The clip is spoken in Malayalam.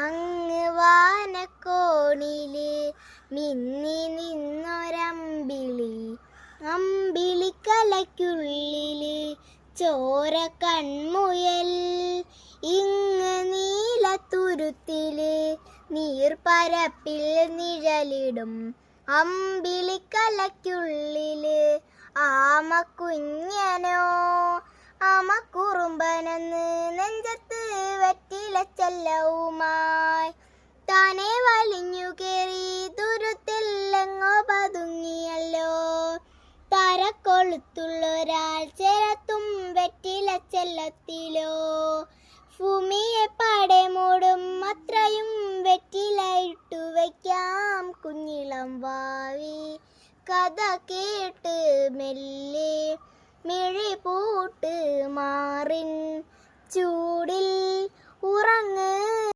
അങ്ങ് വാനക്കോണില് മിന്നി നിന്നൊരമ്പിളി, അമ്പിളിക്കലയ്ക്കുള്ളില് ചോര കൺമുയൽ. ഇങ്ങ് നീലത്തുരുത്തില് നീർപ്പരപ്പിൽ നിഴലിടും അമ്പിളിക്കലയ്ക്കുള്ളില് ആമക്കുഞ്ഞനോ. ആമക്കുറുമ്പനെന്ന് നെഞ്ചത്ത് വെറ്റിലച്ചെല്ലവുമായി താനെ വലിഞ്ഞു കേറി തുരുത്തില്ലെങ്ങോ പതുങ്ങിയല്ലോ. തരക്കൊളുത്തുള്ളൊരാൾ ചെരത്തും വെറ്റിലച്ചെല്ലത്തിലോ. ഭൂമിയെ പാടെ മൂടും അത്രയും വെറ്റില ഇട്ടു വയ്ക്കാം കുഞ്ഞിളം വാവി. കഥ കേട്ട് മെല്ലെ മിഴി പൂട്ട് മാറിൻ ചൂടിൽ ഉറങ്ങ്.